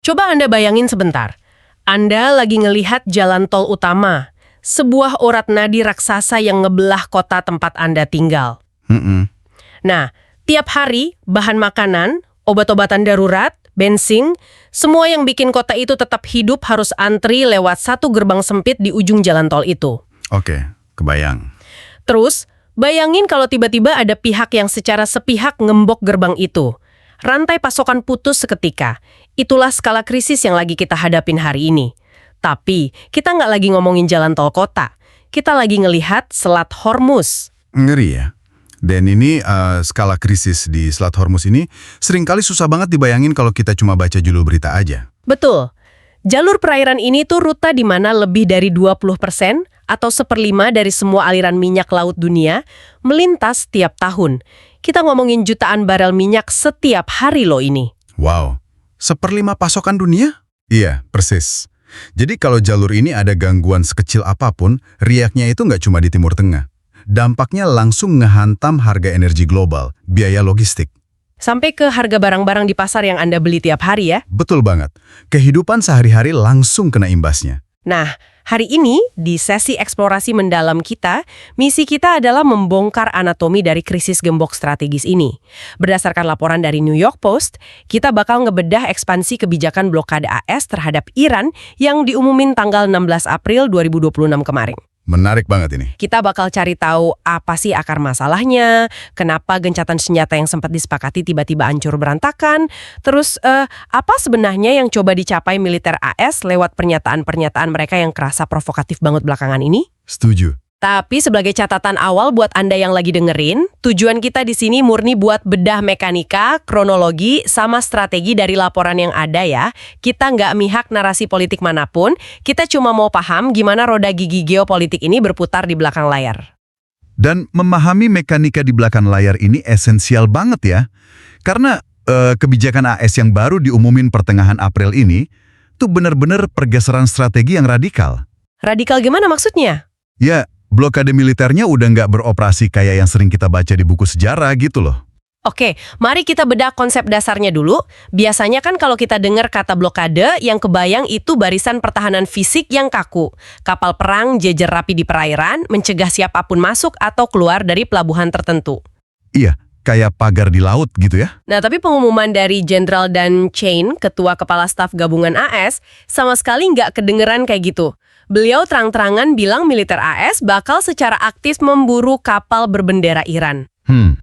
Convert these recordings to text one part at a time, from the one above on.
Coba Anda bayangin sebentar. Anda lagi ngelihat jalan tol utama, sebuah urat nadi raksasa yang ngebelah kota tempat Anda tinggal. Nah, tiap hari bahan makanan, obat-obatan darurat, bensin, semua yang bikin kota itu tetap hidup harus antri lewat satu gerbang sempit di ujung jalan tol itu. Oke, kebayang. Terus, bayangin kalau tiba-tiba ada pihak yang secara sepihak ngembok gerbang itu. Rantai pasokan putus seketika. Itulah skala krisis yang lagi kita hadapin hari ini. Tapi, kita nggak lagi ngomongin jalan tol kota. Kita lagi ngelihat Selat Hormuz. Ngeri ya. Dan ini skala krisis di Selat Hormuz ini seringkali susah banget dibayangin kalau kita cuma baca judul berita aja. Betul. Jalur perairan ini tuh rute di mana lebih dari 20% atau 1/5 dari semua aliran minyak laut dunia melintas tiap tahun. Kita ngomongin jutaan barel minyak setiap hari loh ini. Wow, 1/5 pasokan dunia? Iya, persis. Jadi kalau jalur ini ada gangguan sekecil apapun, riaknya itu nggak cuma di Timur Tengah. Dampaknya langsung ngehantam harga energi global, biaya logistik. Sampai ke harga barang-barang di pasar yang Anda beli tiap hari ya. Betul banget. Kehidupan sehari-hari langsung kena imbasnya. Nah, hari ini di sesi eksplorasi mendalam kita, misi kita adalah membongkar anatomi dari krisis gembok strategis ini. Berdasarkan laporan dari New York Post, kita bakal ngebedah ekspansi kebijakan blokade AS terhadap Iran yang diumumin tanggal 16 April 2026 kemarin. Menarik banget ini. Kita bakal cari tahu apa sih akar masalahnya, kenapa gencatan senjata yang sempat disepakati tiba-tiba hancur berantakan, terus apa sebenarnya yang coba dicapai militer AS lewat pernyataan-pernyataan mereka yang kerasa provokatif banget belakangan ini? Setuju. Tapi sebagai catatan awal buat Anda yang lagi dengerin, tujuan kita di sini murni buat bedah mekanika, kronologi, sama strategi dari laporan yang ada ya. Kita nggak mihak narasi politik manapun, kita cuma mau paham gimana roda gigi geopolitik ini berputar di belakang layar. Dan memahami mekanika di belakang layar ini esensial banget ya. Karena kebijakan AS yang baru diumumin pertengahan April ini, tuh bener-bener pergeseran strategi yang radikal. Radikal gimana maksudnya? Ya, blokade militernya udah nggak beroperasi kayak yang sering kita baca di buku sejarah gitu loh. Oke, mari kita bedah konsep dasarnya dulu. Biasanya kan kalau kita dengar kata blokade, yang kebayang itu barisan pertahanan fisik yang kaku. Kapal perang jejer rapi di perairan, mencegah siapapun masuk atau keluar dari pelabuhan tertentu. Iya, kayak pagar di laut gitu ya. Nah, tapi pengumuman dari Jenderal Dan Chain, Ketua Kepala Staf Gabungan AS, sama sekali nggak kedengeran kayak gitu. Beliau terang-terangan bilang militer AS bakal secara aktif memburu kapal berbendera Iran.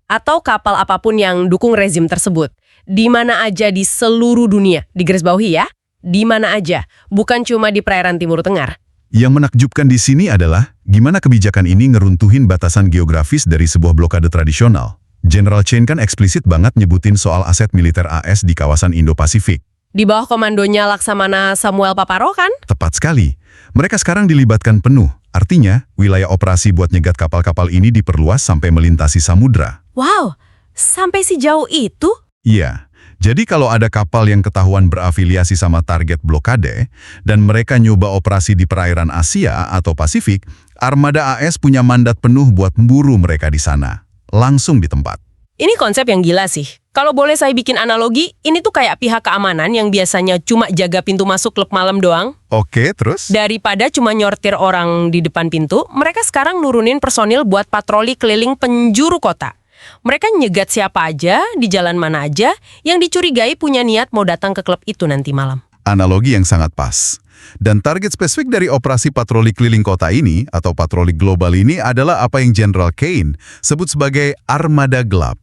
Atau kapal apapun yang dukung rezim tersebut. Di mana aja di seluruh dunia, digarisbawahi ya. Di mana aja, bukan cuma di perairan Timur Tengah. Yang menakjubkan di sini adalah gimana kebijakan ini ngeruntuhin batasan geografis dari sebuah blokade tradisional. General Chain kan eksplisit banget nyebutin soal aset militer AS di kawasan Indo-Pasifik. Di bawah komandonya Laksamana Samuel Paparo kan? Tepat sekali. Mereka sekarang dilibatkan penuh. Artinya, wilayah operasi buat nyegat kapal-kapal ini diperluas sampai melintasi samudra. Wow, sampai sejauh itu? Iya. Jadi kalau ada kapal yang ketahuan berafiliasi sama target blokade, dan mereka nyoba operasi di perairan Asia atau Pasifik, armada AS punya mandat penuh buat memburu mereka di sana. Langsung di tempat. Ini konsep yang gila sih. Kalau boleh saya bikin analogi, ini tuh kayak pihak keamanan yang biasanya cuma jaga pintu masuk klub malam doang. Oke, terus? Daripada cuma nyortir orang di depan pintu, mereka sekarang nurunin personil buat patroli keliling penjuru kota. Mereka nyegat siapa aja, di jalan mana aja, yang dicurigai punya niat mau datang ke klub itu nanti malam. Analogi yang sangat pas. Dan target spesifik dari operasi patroli keliling kota ini, atau patroli global ini adalah apa yang General Kane sebut sebagai armada gelap,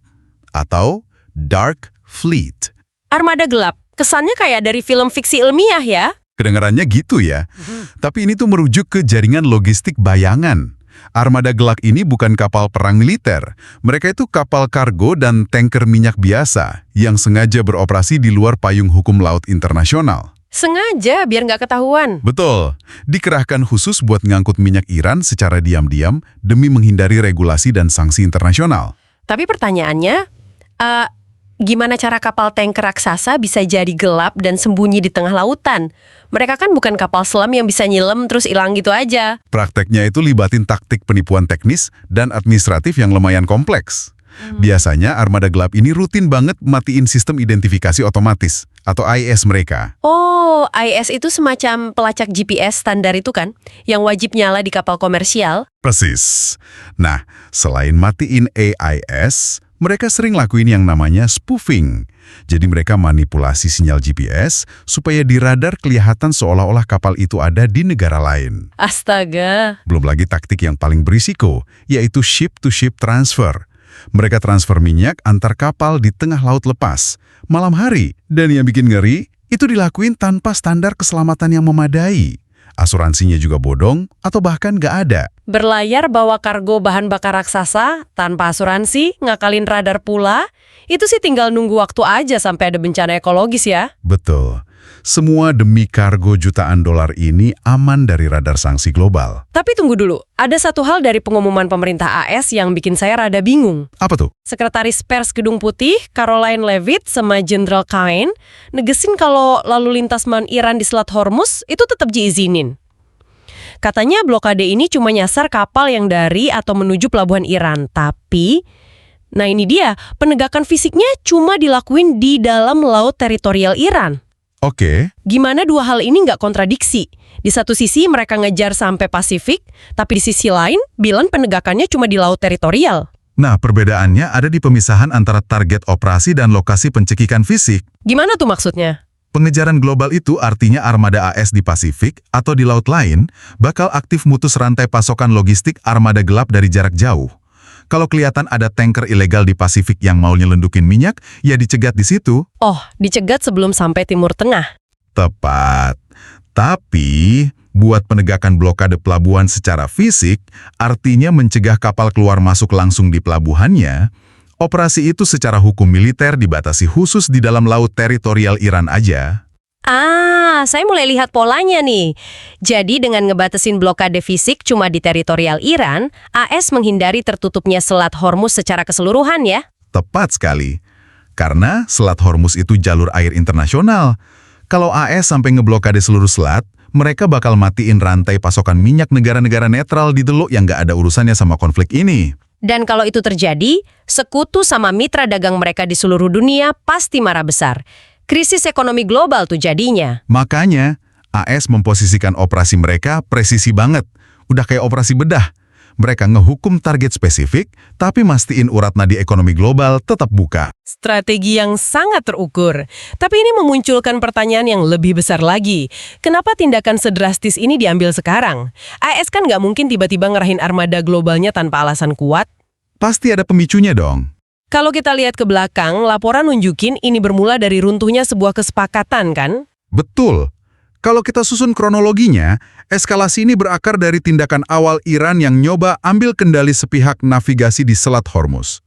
atau Dark Fleet. Armada gelap, kesannya kayak dari film fiksi ilmiah ya? Kedengarannya gitu ya. Tapi ini tuh merujuk ke jaringan logistik bayangan. Armada gelap ini bukan kapal perang militer. Mereka itu kapal kargo dan tanker minyak biasa yang sengaja beroperasi di luar payung hukum laut internasional. Sengaja biar nggak ketahuan. Betul. Dikerahkan khusus buat ngangkut minyak Iran secara diam-diam demi menghindari regulasi dan sanksi internasional. Tapi pertanyaannya, gimana cara kapal tanker raksasa bisa jadi gelap dan sembunyi di tengah lautan? Mereka kan bukan kapal selam yang bisa nyilem terus hilang gitu aja. Prakteknya itu libatin taktik penipuan teknis dan administratif yang lumayan kompleks. Biasanya armada gelap ini rutin banget matiin sistem identifikasi otomatis atau AIS mereka. Oh, AIS itu semacam pelacak GPS standar itu kan? Yang wajib nyala di kapal komersial? Persis. Nah, selain matiin AIS, mereka sering lakuin yang namanya spoofing. Jadi mereka manipulasi sinyal GPS supaya di radar kelihatan seolah-olah kapal itu ada di negara lain. Astaga. Belum lagi taktik yang paling berisiko, yaitu ship-to-ship transfer. Mereka transfer minyak antar kapal di tengah laut lepas, malam hari. Dan yang bikin ngeri, itu dilakuin tanpa standar keselamatan yang memadai. Asuransinya juga bodong atau bahkan nggak ada. Berlayar bawa kargo bahan bakar raksasa, tanpa asuransi, ngakalin radar pula, itu sih tinggal nunggu waktu aja sampai ada bencana ekologis ya. Betul. Semua demi kargo jutaan dolar ini aman dari radar sanksi global. Tapi tunggu dulu, ada satu hal dari pengumuman pemerintah AS yang bikin saya rada bingung. Apa tuh? Sekretaris Pers Gedung Putih, Caroline Leavitt, sama Jenderal Kain, negesin kalau lalu lintas Iran di Selat Hormuz itu tetap diizinin. Katanya blokade ini cuma nyasar kapal yang dari atau menuju pelabuhan Iran. Tapi, nah ini dia, penegakan fisiknya cuma dilakuin di dalam laut teritorial Iran. Oke. Gimana dua hal ini nggak kontradiksi? Di satu sisi mereka ngejar sampai Pasifik, tapi di sisi lain bilang penegakannya cuma di laut teritorial. Nah, perbedaannya ada di pemisahan antara target operasi dan lokasi pencekikan fisik. Gimana tuh maksudnya? Pengejaran global itu artinya armada AS di Pasifik atau di laut lain bakal aktif mutus rantai pasokan logistik armada gelap dari jarak jauh. Kalau kelihatan ada tanker ilegal di Pasifik yang mau nyelundukin minyak, ya dicegat di situ. Oh, dicegat sebelum sampai Timur Tengah. Tepat. Tapi, buat penegakan blokade pelabuhan secara fisik, artinya mencegah kapal keluar masuk langsung di pelabuhannya, operasi itu secara hukum militer dibatasi khusus di dalam laut teritorial Iran aja. Saya mulai lihat polanya nih. Jadi dengan ngebatasin blokade fisik cuma di teritorial Iran, AS menghindari tertutupnya Selat Hormuz secara keseluruhan ya? Tepat sekali. Karena Selat Hormuz itu jalur air internasional. Kalau AS sampai ngeblokade seluruh selat, mereka bakal matiin rantai pasokan minyak negara-negara netral di Teluk yang nggak ada urusannya sama konflik ini. Dan kalau itu terjadi, sekutu sama mitra dagang mereka di seluruh dunia pasti marah besar. Krisis ekonomi global tuh jadinya. Makanya, AS memposisikan operasi mereka presisi banget. Udah kayak operasi bedah. Mereka ngehukum target spesifik, tapi mastiin urat nadi ekonomi global tetap buka. Strategi yang sangat terukur. Tapi ini memunculkan pertanyaan yang lebih besar lagi. Kenapa tindakan sedrastis ini diambil sekarang? AS kan nggak mungkin tiba-tiba ngerahin armada globalnya tanpa alasan kuat. Pasti ada pemicunya dong. Kalau kita lihat ke belakang, laporan nunjukin ini bermula dari runtuhnya sebuah kesepakatan kan? Betul. Kalau kita susun kronologinya, eskalasi ini berakar dari tindakan awal Iran yang nyoba ambil kendali sepihak navigasi di Selat Hormuz.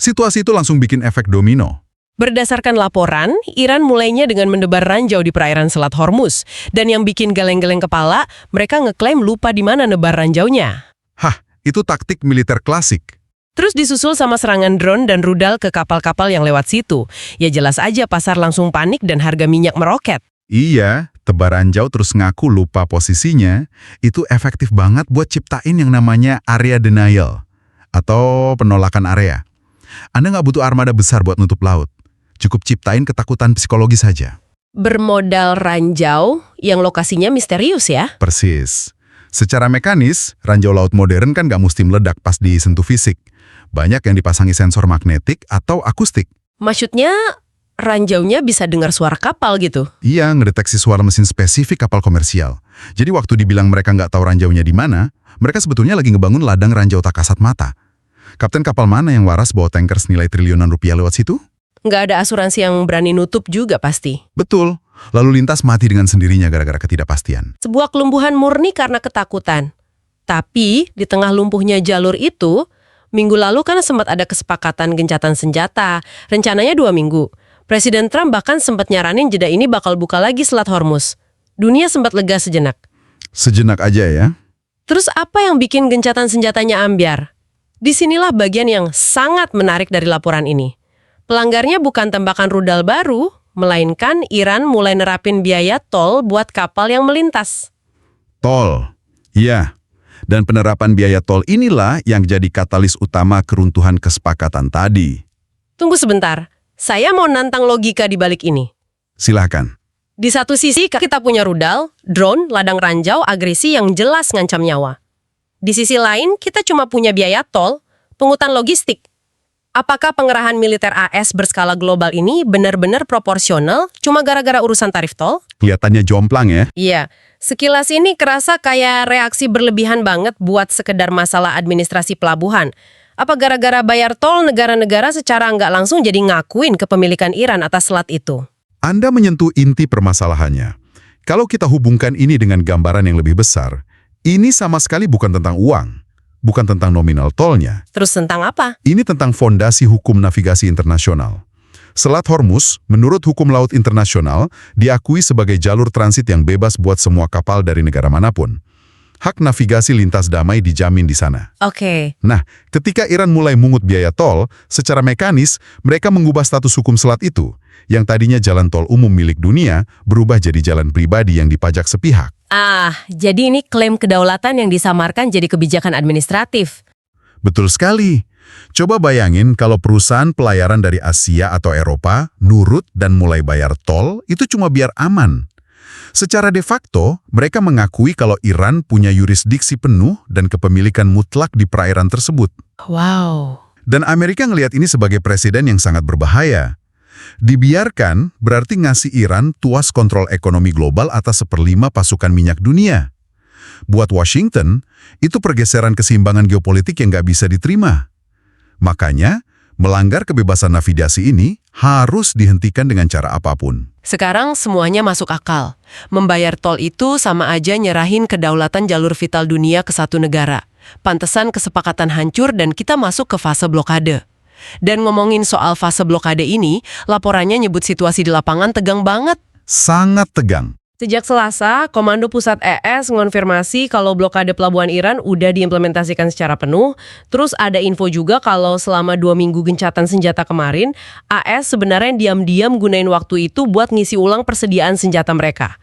Situasi itu langsung bikin efek domino. Berdasarkan laporan, Iran mulainya dengan mendebar ranjau di perairan Selat Hormuz. Dan yang bikin geleng-geleng kepala, mereka ngeklaim lupa di mana nebar ranjaunya. Hah, itu taktik militer klasik. Terus disusul sama serangan drone dan rudal ke kapal-kapal yang lewat situ. Ya jelas aja pasar langsung panik dan harga minyak meroket. Iya, tebar ranjau terus ngaku lupa posisinya, itu efektif banget buat ciptain yang namanya area denial, atau penolakan area. Anda nggak butuh armada besar buat nutup laut. Cukup ciptain ketakutan psikologis saja. Bermodal ranjau yang lokasinya misterius ya? Persis. Secara mekanis, ranjau laut modern kan nggak mesti meledak pas disentuh fisik. Banyak yang dipasangi sensor magnetik atau akustik. Maksudnya ranjaunya bisa dengar suara kapal gitu? Iya, ngedeteksi suara mesin spesifik kapal komersial. Jadi waktu dibilang mereka nggak tahu ranjaunya di mana, mereka sebetulnya lagi ngebangun ladang ranjau tak kasat mata. Kapten kapal mana yang waras bawa tanker senilai triliunan rupiah lewat situ? Nggak ada asuransi yang berani nutup juga pasti. Betul. Lalu lintas mati dengan sendirinya gara-gara ketidakpastian. Sebuah kelumpuhan murni karena ketakutan. Tapi di tengah lumpuhnya jalur itu, minggu lalu kan sempat ada kesepakatan gencatan senjata. Rencananya 2 minggu. Presiden Trump bahkan sempat nyaranin jeda ini bakal buka lagi Selat Hormuz. Dunia sempat lega sejenak. Sejenak aja ya. Terus apa yang bikin gencatan senjatanya ambyar? Disinilah bagian yang sangat menarik dari laporan ini. Pelanggarnya bukan tembakan rudal baru, melainkan Iran mulai nerapin biaya tol buat kapal yang melintas. Tol. Iya. Dan penerapan biaya tol inilah yang jadi katalis utama keruntuhan kesepakatan tadi. Tunggu sebentar, saya mau nantang logika di balik ini. Silahkan. Di satu sisi kita punya rudal, drone, ladang ranjau, agresi yang jelas ngancam nyawa. Di sisi lain kita cuma punya biaya tol, pungutan logistik. Apakah pengerahan militer AS berskala global ini benar-benar proporsional cuma gara-gara urusan tarif tol? Kelihatannya jomplang ya. Iya, sekilas ini kerasa kayak reaksi berlebihan banget buat sekedar masalah administrasi pelabuhan. Apa gara-gara bayar tol negara-negara secara nggak langsung jadi ngakuin kepemilikan Iran atas selat itu? Anda menyentuh inti permasalahannya. Kalau kita hubungkan ini dengan gambaran yang lebih besar, ini sama sekali bukan tentang uang, bukan tentang nominal tolnya. Terus tentang apa? Ini tentang fondasi hukum navigasi internasional. Selat Hormuz, menurut hukum laut internasional, diakui sebagai jalur transit yang bebas buat semua kapal dari negara manapun. Hak navigasi lintas damai dijamin di sana. Oke. Nah, ketika Iran mulai mungut biaya tol, secara mekanis mereka mengubah status hukum selat itu, yang tadinya jalan tol umum milik dunia, berubah jadi jalan pribadi yang dipajak sepihak. Jadi ini klaim kedaulatan yang disamarkan jadi kebijakan administratif. Betul sekali. Coba bayangin kalau perusahaan pelayaran dari Asia atau Eropa nurut dan mulai bayar tol, itu cuma biar aman. Secara de facto, mereka mengakui kalau Iran punya yurisdiksi penuh dan kepemilikan mutlak di perairan tersebut. Wow. Dan Amerika ngelihat ini sebagai presiden yang sangat berbahaya. Dibiarkan berarti ngasih Iran tuas kontrol ekonomi global atas 1/5 pasukan minyak dunia. Buat Washington, itu pergeseran keseimbangan geopolitik yang nggak bisa diterima. Makanya, melanggar kebebasan navigasi ini harus dihentikan dengan cara apapun. Sekarang semuanya masuk akal. Membayar tol itu sama aja nyerahin kedaulatan jalur vital dunia ke satu negara. Pantesan kesepakatan hancur dan kita masuk ke fase blokade. Dan ngomongin soal fase blokade ini, laporannya nyebut situasi di lapangan tegang banget. Sangat tegang. Sejak Selasa, Komando Pusat ES ngonfirmasi kalau blokade pelabuhan Iran udah diimplementasikan secara penuh. Terus ada info juga kalau selama 2 minggu gencatan senjata kemarin, AS sebenarnya diam-diam gunain waktu itu buat ngisi ulang persediaan senjata mereka.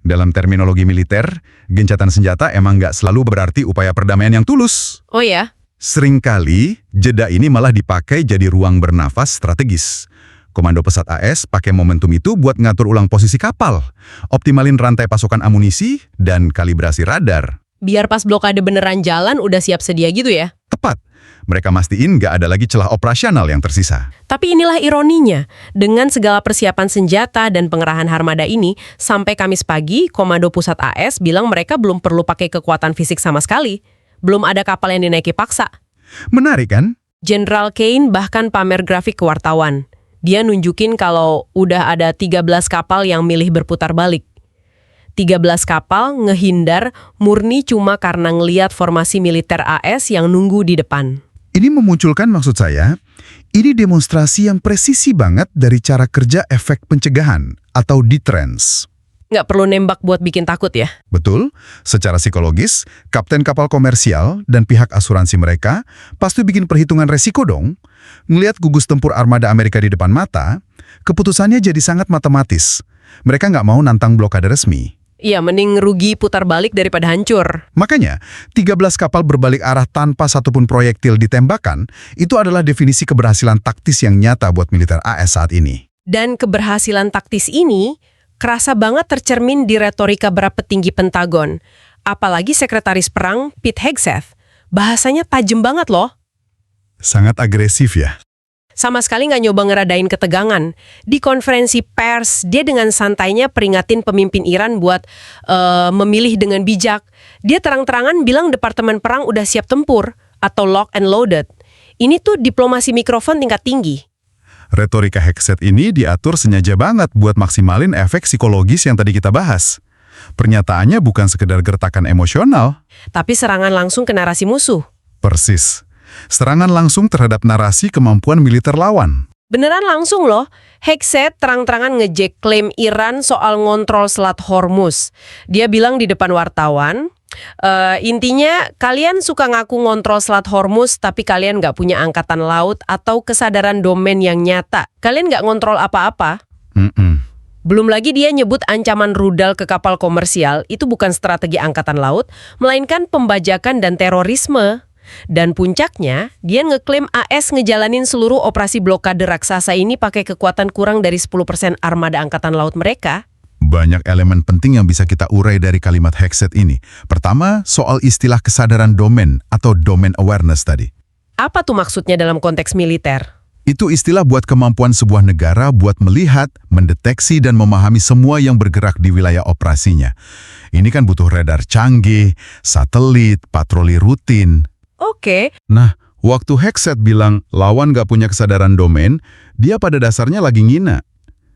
Dalam terminologi militer, gencatan senjata emang nggak selalu berarti upaya perdamaian yang tulus. Oh ya? Seringkali, jeda ini malah dipakai jadi ruang bernafas strategis. Komando Pesat AS pakai momentum itu buat ngatur ulang posisi kapal, optimalin rantai pasokan amunisi, dan kalibrasi radar. Biar pas blokade beneran jalan udah siap sedia gitu ya? Tepat. Mereka mastiin nggak ada lagi celah operasional yang tersisa. Tapi inilah ironinya, dengan segala persiapan senjata dan pengerahan armada ini, sampai Kamis pagi, Komando Pusat AS bilang mereka belum perlu pakai kekuatan fisik sama sekali. Belum ada kapal yang dinaiki paksa. Menarik kan? Jenderal Kane bahkan pamer grafik ke wartawan. Dia nunjukin kalau udah ada 13 kapal yang milih berputar balik. 13 kapal ngehindar murni cuma karena ngeliat formasi militer AS yang nunggu di depan. Ini memunculkan maksud saya, ini demonstrasi yang presisi banget dari cara kerja efek pencegahan atau deterrence. Nggak perlu nembak buat bikin takut ya? Betul, secara psikologis, kapten kapal komersial dan pihak asuransi mereka pasti bikin perhitungan resiko dong. Ngelihat gugus tempur armada Amerika di depan mata, keputusannya jadi sangat matematis. Mereka nggak mau nantang blokade resmi. Iya, mending rugi putar balik daripada hancur. Makanya, 13 kapal berbalik arah tanpa satupun proyektil ditembakkan, itu adalah definisi keberhasilan taktis yang nyata buat militer AS saat ini. Dan keberhasilan taktis ini kerasa banget tercermin di retorika beberapa petinggi Pentagon. Apalagi Sekretaris Perang Pete Hegseth. Bahasanya tajam banget loh. Sangat agresif ya. Sama sekali nggak nyoba ngeradain ketegangan. Di konferensi pers, dia dengan santainya peringatin pemimpin Iran buat memilih dengan bijak. Dia terang-terangan bilang Departemen Perang udah siap tempur atau lock and loaded. Ini tuh diplomasi mikrofon tingkat tinggi. Retorika Hegseth ini diatur sengaja banget buat maksimalin efek psikologis yang tadi kita bahas. Pernyataannya bukan sekedar gertakan emosional, tapi serangan langsung ke narasi musuh. Persis. Serangan langsung terhadap narasi kemampuan militer lawan. Beneran langsung loh. Hegseth terang-terangan ngejek klaim Iran soal ngontrol Selat Hormuz. Dia bilang di depan wartawan, intinya kalian suka ngaku ngontrol Selat Hormuz tapi kalian nggak punya angkatan laut atau kesadaran domain yang nyata. Kalian nggak ngontrol apa-apa. Belum lagi dia nyebut ancaman rudal ke kapal komersial itu bukan strategi angkatan laut, melainkan pembajakan dan terorisme. Dan puncaknya, dia ngeklaim AS ngejalanin seluruh operasi blokade raksasa ini pakai kekuatan kurang dari 10% armada angkatan laut mereka. Banyak elemen penting yang bisa kita urai dari kalimat Hegseth ini. Pertama, soal istilah kesadaran domain atau domain awareness tadi. Apa tuh maksudnya dalam konteks militer? Itu istilah buat kemampuan sebuah negara buat melihat, mendeteksi, dan memahami semua yang bergerak di wilayah operasinya. Ini kan butuh radar canggih, satelit, patroli rutin. Oke. Nah, waktu Hegseth bilang lawan gak punya kesadaran domain, dia pada dasarnya lagi ngina.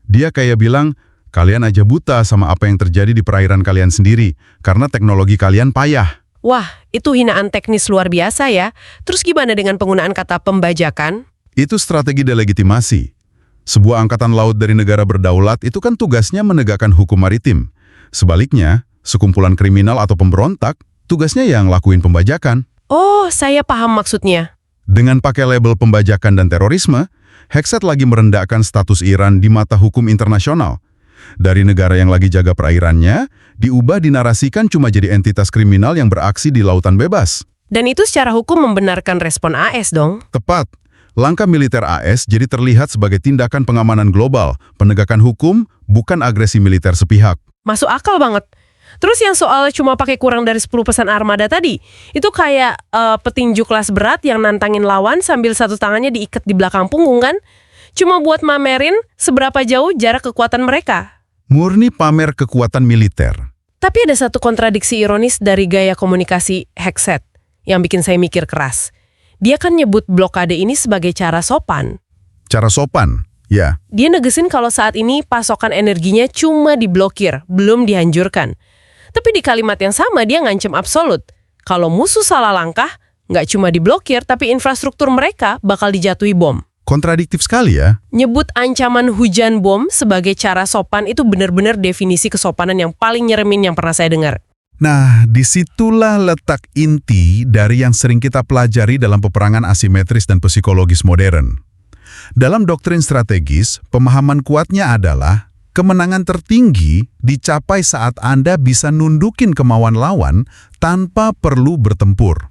Dia kayak bilang, kalian aja buta sama apa yang terjadi di perairan kalian sendiri, karena teknologi kalian payah. Wah, itu hinaan teknis luar biasa ya. Terus gimana dengan penggunaan kata pembajakan? Itu strategi delegitimasi. Sebuah angkatan laut dari negara berdaulat itu kan tugasnya menegakkan hukum maritim. Sebaliknya, sekumpulan kriminal atau pemberontak, tugasnya yang lakuin pembajakan. Oh, saya paham maksudnya. Dengan pakai label pembajakan dan terorisme, Hegseth lagi merendahkan status Iran di mata hukum internasional. Dari negara yang lagi jaga perairannya, diubah dinarasikan cuma jadi entitas kriminal yang beraksi di lautan bebas. Dan itu secara hukum membenarkan respon AS dong? Tepat. Langkah militer AS jadi terlihat sebagai tindakan pengamanan global, penegakan hukum, bukan agresi militer sepihak. Masuk akal banget. Terus yang soal cuma pakai kurang dari 10% armada tadi, itu kayak petinju kelas berat yang nantangin lawan sambil satu tangannya diikat di belakang punggung kan? Cuma buat mamerin seberapa jauh jarak kekuatan mereka. Murni pamer kekuatan militer. Tapi ada satu kontradiksi ironis dari gaya komunikasi Hegseth yang bikin saya mikir keras. Dia kan nyebut blokade ini sebagai cara sopan. Cara sopan, ya. Dia negesin kalau saat ini pasokan energinya cuma diblokir, belum dihancurkan. Tapi di kalimat yang sama dia ngancem absolut. Kalau musuh salah langkah, nggak cuma diblokir, tapi infrastruktur mereka bakal dijatuhi bom. Kontradiktif sekali ya. Nyebut ancaman hujan bom sebagai cara sopan itu benar-benar definisi kesopanan yang paling nyeremin yang pernah saya dengar. Nah, disitulah letak inti dari yang sering kita pelajari dalam peperangan asimetris dan psikologis modern. Dalam doktrin strategis, pemahaman kuatnya adalah kemenangan tertinggi dicapai saat Anda bisa nundukin kemauan lawan tanpa perlu bertempur.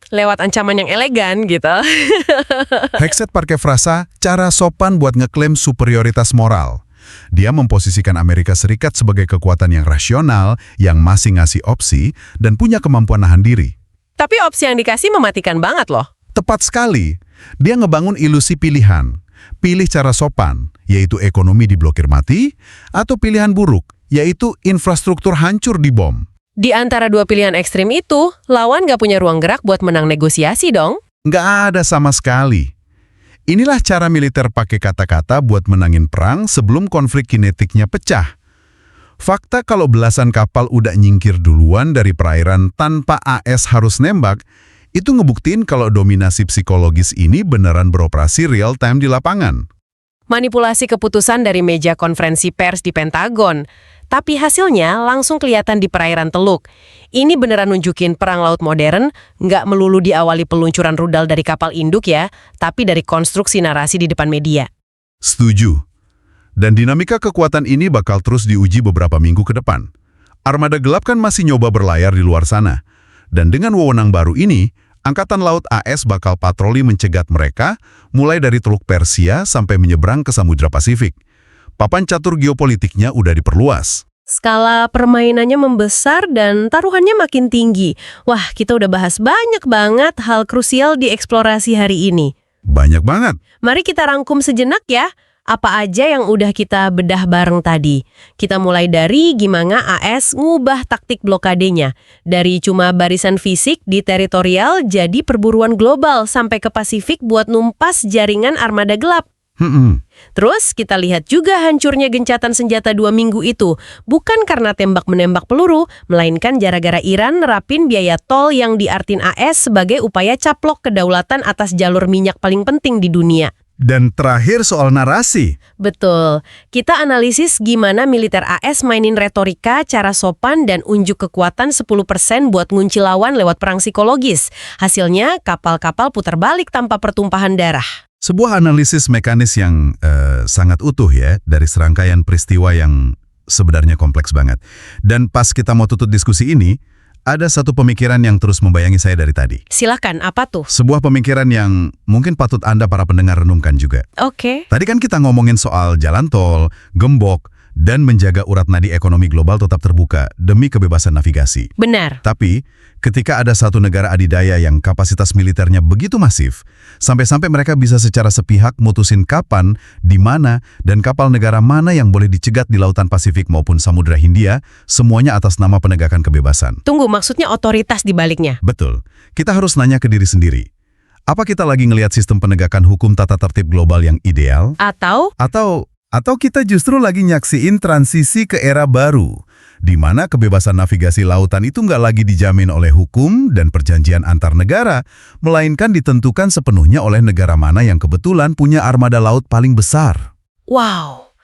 Lewat ancaman yang elegan gitu. Hegseth pakai frasa cara sopan buat ngeklaim superioritas moral. Dia memposisikan Amerika Serikat sebagai kekuatan yang rasional, yang masih ngasih opsi, dan punya kemampuan nahan diri. Tapi opsi yang dikasih mematikan banget loh. Tepat sekali. Dia ngebangun ilusi pilihan. Pilih cara sopan, yaitu ekonomi diblokir mati, atau pilihan buruk, yaitu infrastruktur hancur dibom. Di antara dua pilihan ekstrim itu, lawan gak punya ruang gerak buat menang negosiasi dong. Nggak ada sama sekali. Inilah cara militer pakai kata-kata buat menangin perang sebelum konflik kinetiknya pecah. Fakta kalau belasan kapal udah nyingkir duluan dari perairan tanpa AS harus nembak, itu ngebuktiin kalau dominasi psikologis ini beneran beroperasi real time di lapangan. Manipulasi keputusan dari meja konferensi pers di Pentagon. Tapi hasilnya langsung kelihatan di perairan Teluk. Ini beneran nunjukin perang laut modern nggak melulu diawali peluncuran rudal dari kapal induk ya, tapi dari konstruksi narasi di depan media. Setuju. Dan dinamika kekuatan ini bakal terus diuji beberapa minggu ke depan. Armada gelap kan masih nyoba berlayar di luar sana. Dan dengan wewenang baru ini, Angkatan Laut AS bakal patroli mencegat mereka, mulai dari Teluk Persia sampai menyeberang ke Samudra Pasifik. Papan catur geopolitiknya udah diperluas. Skala permainannya membesar dan taruhannya makin tinggi. Wah, kita udah bahas banyak banget hal krusial di eksplorasi hari ini. Banyak banget. Mari kita rangkum sejenak ya. Apa aja yang udah kita bedah bareng tadi? Kita mulai dari gimana AS ngubah taktik blokadenya. Dari cuma barisan fisik di teritorial jadi perburuan global sampai ke Pasifik buat numpas jaringan armada gelap. Terus kita lihat juga hancurnya gencatan senjata 2 minggu itu. Bukan karena tembak-menembak peluru, melainkan gara-gara Iran nerapin biaya tol yang diartin AS sebagai upaya caplok kedaulatan atas jalur minyak paling penting di dunia. Dan terakhir soal narasi. Betul. Kita analisis gimana militer AS mainin retorika, cara sopan, dan unjuk kekuatan 10% buat ngunci lawan lewat perang psikologis. Hasilnya, kapal-kapal putar balik tanpa pertumpahan darah. Sebuah analisis mekanis yang sangat utuh ya, dari serangkaian peristiwa yang sebenarnya kompleks banget. Dan pas kita mau tutup diskusi ini, ada satu pemikiran yang terus membayangi saya dari tadi. Silakan, apa tuh? Sebuah pemikiran yang mungkin patut Anda para pendengar renungkan juga. Oke. Tadi kan kita ngomongin soal jalan tol, gembok, dan menjaga urat nadi ekonomi global tetap terbuka demi kebebasan navigasi. Benar. Tapi, ketika ada satu negara adidaya yang kapasitas militernya begitu masif, sampai-sampai mereka bisa secara sepihak mutusin kapan, di mana, dan kapal negara mana yang boleh dicegat di Lautan Pasifik maupun Samudra Hindia, semuanya atas nama penegakan kebebasan. Tunggu, maksudnya otoritas di baliknya? Betul. Kita harus nanya ke diri sendiri. Apa kita lagi ngelihat sistem penegakan hukum tata tertib global yang ideal? Atau kita justru lagi nyaksiin transisi ke era baru, di mana kebebasan navigasi lautan itu nggak lagi dijamin oleh hukum dan perjanjian antar negara, melainkan ditentukan sepenuhnya oleh negara mana yang kebetulan punya armada laut paling besar. Wow,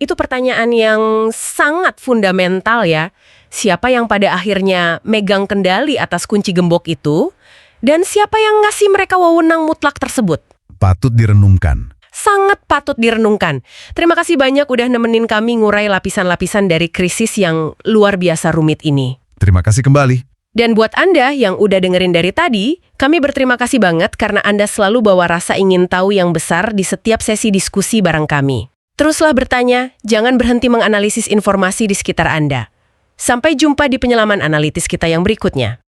itu pertanyaan yang sangat fundamental ya. Siapa yang pada akhirnya megang kendali atas kunci gembok itu, dan siapa yang ngasih mereka wewenang mutlak tersebut? Patut direnungkan. Sangat patut direnungkan. Terima kasih banyak udah nemenin kami ngurai lapisan-lapisan dari krisis yang luar biasa rumit ini. Terima kasih kembali. Dan buat Anda yang udah dengerin dari tadi, kami berterima kasih banget karena Anda selalu bawa rasa ingin tahu yang besar di setiap sesi diskusi bareng kami. Teruslah bertanya, jangan berhenti menganalisis informasi di sekitar Anda. Sampai jumpa di penyelaman analitis kita yang berikutnya.